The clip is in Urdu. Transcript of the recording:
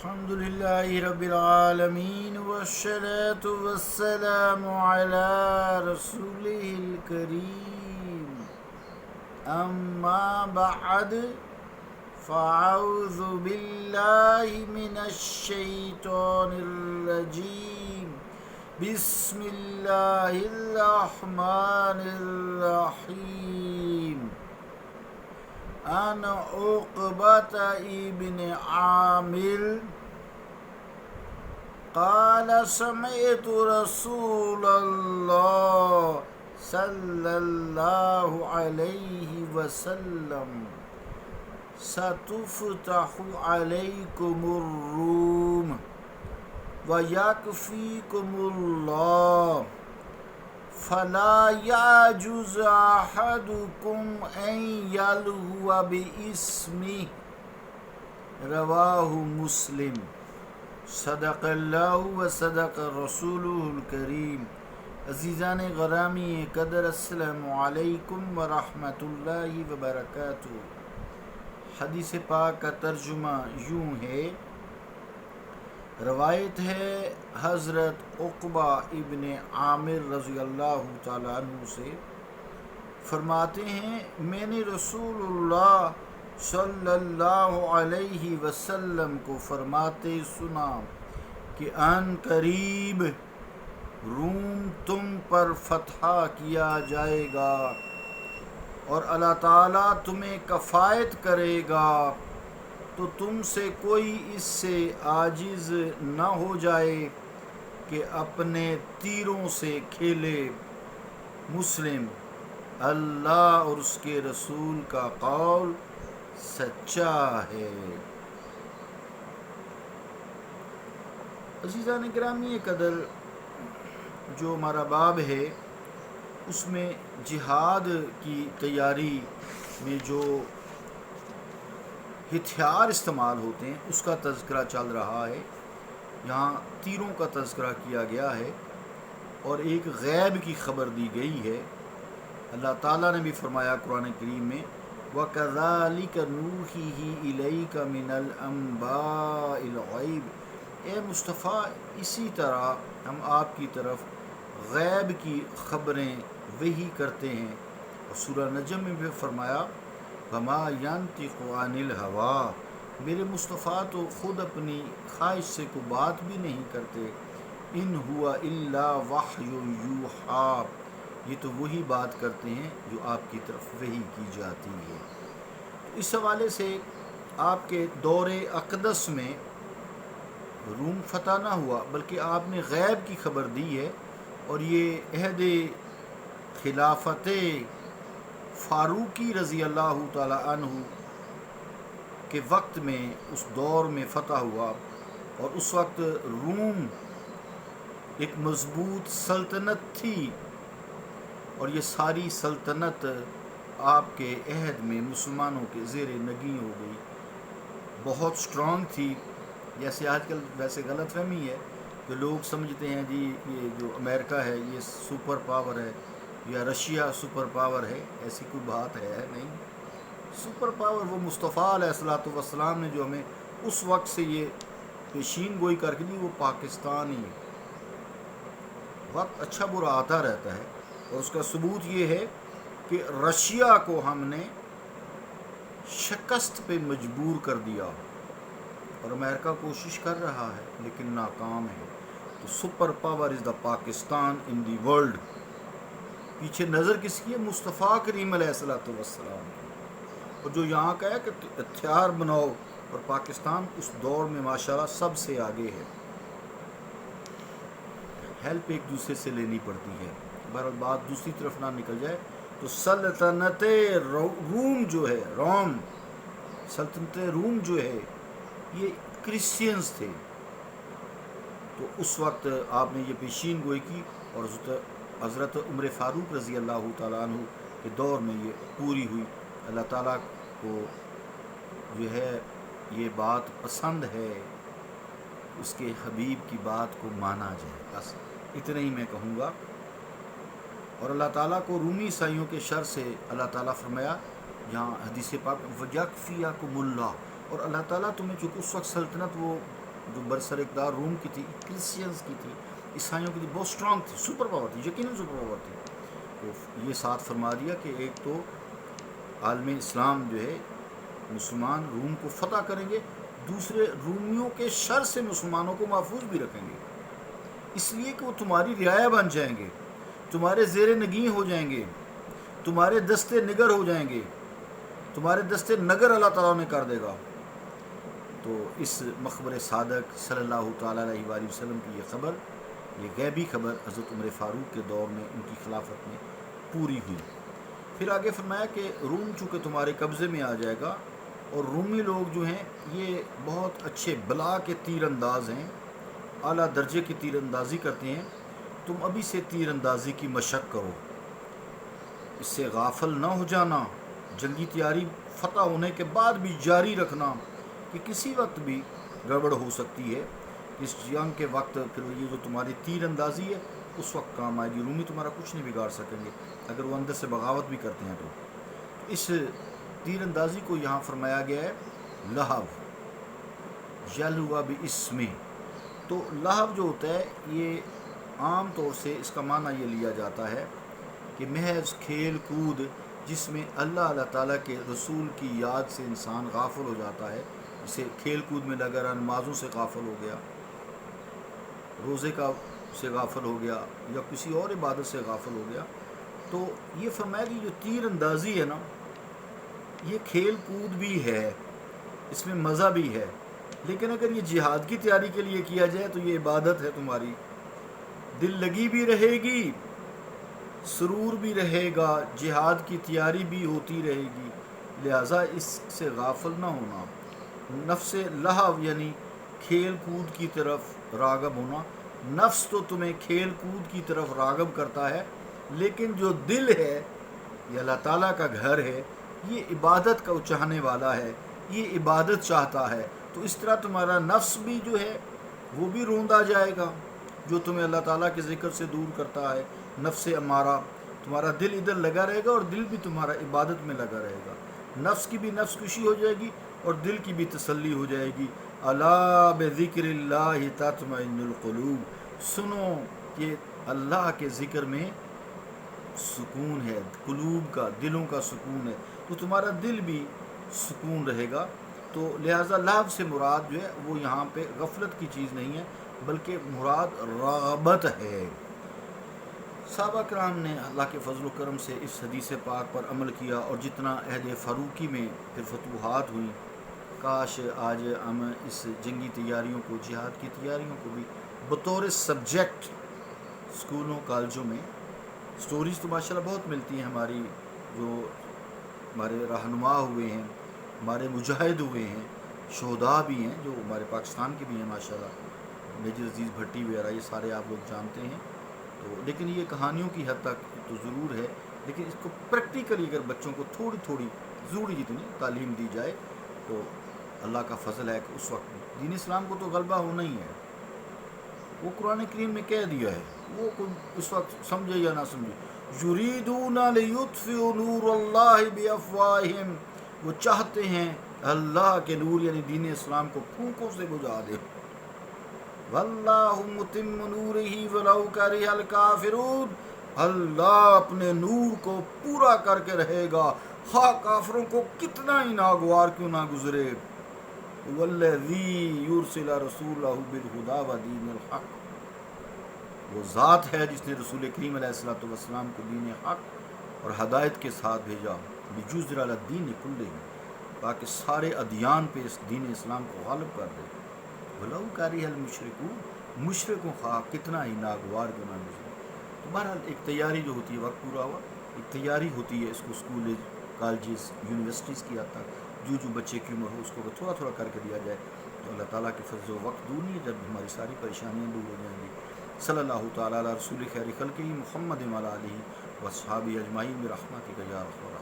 الحمد لله رب العالمين والصلاة والسلام على رسوله الكريم أما بعد فأعوذ بالله من الشيطان الرجيم بسم الله الرحمن الرحيم عن عقبة ابن عامر قال سمعت رسول الله صلى الله عليه وسلم ستفتح عليكم الروم ويكفيكم الله فلا يعجز أحدكم أن يلهو باسمه رواه مسلم صدق اللہ و صدق رسولہ الکریم۔ عزیزان غرامی قدر، السلام علیکم ورحمۃ اللہ وبرکاتہ۔ حدیث پاک کا ترجمہ یوں ہے، روایت ہے حضرت عقبہ ابن عامر رضی اللہ تعالیٰ عنہ سے، فرماتے ہیں میں نے رسول اللہ صلی اللہ علیہ وسلم کو فرماتے سنا کہ ان قریب روم تم پر فتح کیا جائے گا اور اللہ تعالیٰ تمہیں کفایت کرے گا، تو تم سے کوئی اس سے عاجز نہ ہو جائے کہ اپنے تیروں سے کھیلے۔ مسلم۔ اللہ اور اس کے رسول کا قول سچا ہے۔ عزیزان گرامی قدر، جو ہمارا باب ہے اس میں جہاد کی تیاری میں جو ہتھیار استعمال ہوتے ہیں اس کا تذکرہ چل رہا ہے۔ یہاں تیروں کا تذکرہ کیا گیا ہے اور ایک غیب کی خبر دی گئی ہے۔ اللہ تعالیٰ نے بھی فرمایا قرآن کریم میں، وَكَذَلِكَ نُوحِيهِ إِلَيْكَ مِنَ الْأَنْبَاءِ الْغَيْبِ، اے مصطفیٰ اسی طرح ہم آپ کی طرف غیب کی خبریں وحی کرتے ہیں۔ اور سورہ نجم میں بھی فرمایا، وَمَا يَنطِقُ عَنِ الْهَوَىٰ، میرے مصطفیٰ تو خود اپنی خواہش سے کوئی بات بھی نہیں کرتے، ان ہوا الا وحی یوحیٰ، یہ تو وہی بات کرتے ہیں جو آپ کی طرف وحی کی جاتی ہے۔ اس حوالے سے آپ کے دور اقدس میں روم فتح نہ ہوا، بلکہ آپ نے غیب کی خبر دی ہے، اور یہ عہد خلافت فاروقی رضی اللہ تعالی عنہ کے وقت میں اس دور میں فتح ہوا، اور اس وقت روم ایک مضبوط سلطنت تھی، اور یہ ساری سلطنت آپ کے عہد میں مسلمانوں کے زیر نگیں ہو گئی، بہت سٹرونگ تھی۔ جیسے آج کل ویسے غلط فہمی ہے کہ لوگ سمجھتے ہیں جی یہ جو امریکہ ہے یہ سپر پاور ہے یا رشیا سپر پاور ہے، ایسی کوئی بات ہے نہیں۔ سپر پاور وہ مصطفیٰ علیہ الصلوۃ والسلام نے جو ہمیں اس وقت سے یہ پیشین گوئی کر کے دی، وہ پاکستان ہی ہے۔ وقت اچھا برا آتا رہتا ہے، اور اس کا ثبوت یہ ہے کہ رشیا کو ہم نے شکست پہ مجبور کر دیا، اور امریکہ کوشش کر رہا ہے لیکن ناکام ہے۔ تو super power is the Pakistan in the world. پیچھے نظر کس کی ہے؟ مصطفیٰ کریم علیہ الصلوۃ والسلام کی، اور جو یہاں کا ہے کہ ہتھیار بناؤ، اور پاکستان اس دور میں ماشاءاللہ سب سے آگے ہے۔ ہیلپ ایک دوسرے سے لینی پڑتی ہے۔ بہرحال بات دوسری طرف نہ نکل جائے، تو سلطنت روم جو ہے، سلطنت روم جو ہے یہ کرسچینز تھے، تو اس وقت آپ نے یہ پیشین گوئی کی، اور حضرت عمر فاروق رضی اللہ تعالیٰ عنہ کے دور میں یہ پوری ہوئی۔ اللہ تعالیٰ کو جو ہے یہ بات پسند ہے، اس کے حبیب کی بات کو مانا جائے، بس اتنا ہی میں کہوں گا۔ اور اللہ تعالیٰ کو رومی عیسائیوں کے شر سے اللہ تعالیٰ فرمایا جہاں حدیث پاک وَيَكْفِيكُمُ اللَّهُ، اور اللہ تعالیٰ تمہیں چونکہ اس وقت سلطنت وہ جو برسر اقتدار روم کی تھی، کرسچنس کی تھی، عیسائیوں کی تھی، بہت اسٹرانگ تھی، سپر پاور تھی، یقیناً سپر پاور تھی. تو یہ ساتھ فرما دیا کہ ایک تو عالم اسلام جو ہے مسلمان روم کو فتح کریں گے، دوسرے رومیوں کے شر سے مسلمانوں کو محفوظ بھی رکھیں گے، اس لیے کہ وہ تمہاری رعایا بن جائیں گے، تمہارے زیر نگین ہو جائیں گے، تمہارے دستے نگر ہو جائیں گے، تمہارے دستے نگر اللہ تعالیٰ نے کر دے گا. تو اس مخبر صادق صلی اللہ تعالیٰ علیہ وآلہ وسلم کی یہ خبر، یہ غیبی خبر حضرت عمر فاروق کے دور میں ان کی خلافت میں پوری ہوئی. پھر آگے فرمایا کہ روم چونکہ تمہارے قبضے میں آ جائے گا، اور رومی لوگ جو ہیں یہ بہت اچھے بلا کے تیر انداز ہیں، اعلیٰ درجے کی تیر اندازی کرتے ہیں. تم ابھی سے تیر اندازی کی مشق کرو، اس سے غافل نہ ہو جانا، جنگی تیاری فتح ہونے کے بعد بھی جاری رکھنا، کہ کسی وقت بھی گڑبڑ ہو سکتی ہے. اس جنگ کے وقت پھر یہ جو تمہاری تیر اندازی ہے اس وقت کام آئے گی. رومی تمہارا کچھ نہیں بگاڑ سکیں گے اگر وہ اندر سے بغاوت بھی کرتے ہیں. تو اس تیر اندازی کو یہاں فرمایا گیا ہے لہو، یلوا باسم. تو لہو جو ہوتا ہے یہ عام طور سے اس کا معنی یہ لیا جاتا ہے کہ محض کھیل کود جس میں اللہ تعالیٰ کے رسول کی یاد سے انسان غافل ہو جاتا ہے، جسے کھیل کود میں لگا رہا، نمازوں سے غافل ہو گیا، روزے سے غافل ہو گیا، یا کسی اور عبادت سے غافل ہو گیا. تو یہ فرمایا کہ جو تیر اندازی ہے نا، یہ کھیل کود بھی ہے، اس میں مزہ بھی ہے، لیکن اگر یہ جہاد کی تیاری کے لیے کیا جائے تو یہ عبادت ہے. تمہاری دل لگی بھی رہے گی، سرور بھی رہے گا، جہاد کی تیاری بھی ہوتی رہے گی، لہٰذا اس سے غافل نہ ہونا. نفس لہو یعنی کھیل کود کی طرف راغب ہونا. نفس تو تمہیں کھیل کود کی طرف راغب کرتا ہے، لیکن جو دل ہے یہ اللہ تعالیٰ کا گھر ہے، یہ عبادت کا چاہنے والا ہے، یہ عبادت چاہتا ہے. تو اس طرح تمہارا نفس بھی جو ہے وہ بھی روندا جائے گا جو تمہیں اللہ تعالیٰ کے ذکر سے دور کرتا ہے. نفس امارہ، تمہارا دل ادھر لگا رہے گا اور دل بھی تمہارا عبادت میں لگا رہے گا. نفس کی بھی نفس کشی ہو جائے گی اور دل کی بھی تسلی ہو جائے گی. الا بذکر اللہ تطمئن القلوب. سنو کہ اللہ کے ذکر میں سکون ہے، قلوب کا، دلوں کا سکون ہے، تو تمہارا دل بھی سکون رہے گا. تو لہٰذا لہو سے مراد جو ہے وہ یہاں پہ غفلت کی چیز نہیں ہے، بلکہ مراد رغبت ہے. صحابہ کرام نے اللہ کے فضل و کرم سے اس حدیث پاک پر عمل کیا، اور جتنا عہد فاروقی میں پھر فتوحات ہوئیں، کاش آج ہم اس جنگی تیاریوں کو، جہاد کی تیاریوں کو بھی بطور سبجیکٹ اسکولوں کالجوں میں، سٹوریز تو ماشاءاللہ بہت ملتی ہیں، ہماری جو ہمارے رہنما ہوئے ہیں، ہمارے مجاہد ہوئے ہیں، شہداء بھی ہیں جو ہمارے پاکستان کے بھی ہیں ماشاءاللہ، میجر عزیز بھٹی وغیرہ، یہ سارے آپ لوگ جانتے ہیں. تو لیکن یہ کہانیوں کی حد تک تو ضرور ہے، لیکن اس کو پریکٹیکلی اگر بچوں کو تھوڑی تھوڑی ضروری جتنی تعلیم دی جائے تو اللہ کا فضل ہے کہ اس وقت دین اسلام کو تو غلبہ ہونا ہی ہے. وہ قرآن کریم میں کہہ دیا ہے، وہ اس وقت سمجھے یا نہ سمجھے. یریدون لیطفئوا نور اللہ بافواہہم. وہ چاہتے ہیں اللہ کے نور یعنی دین اسلام کو پھونکوں سے بجھا دے. واللہ متم نورہ ولو کرہ الکافرون. اللہ اپنے نور کو پورا کر کے رہے گا، خواہ کافروں کو کتنا ہی ناگوار کیوں نہ گزرے. والذی یرسل رسولہ بالہدی ودین الحق. وہ ذات ہے جس نے رسول کریم علیہ الصلوۃ والسلام کو دین حق اور ہدایت کے ساتھ بھیجا، لیجظہر علی الدین کلہ، تاکہ سارے ادیان پہ اس دین اسلام کو غالب کر دے. ولو کرہ المشرکون. مشرکوں خواہ کتنا ہی ناگوار کیوں نہ گزرے. تو بہرحال ایک تیاری جو ہوتی ہے، وقت پورا ہوا، ایک تیاری ہوتی ہے اس کو اسکول کالجز یونیورسٹیز کی حد تک جو بچے کی عمر ہو اس کو تھوڑا تھوڑا کر کے دیا جائے تو اللہ تعالیٰ کے فضل و وقت دور نہیں ہے جب ہماری ساری پریشانیاں دور ہو جائیں گی. صلی اللہ تعالیٰ علی رسول خیر خلقہ محمد وعلی آلہ واصحابہ اجمعین برحمتک یا ارحم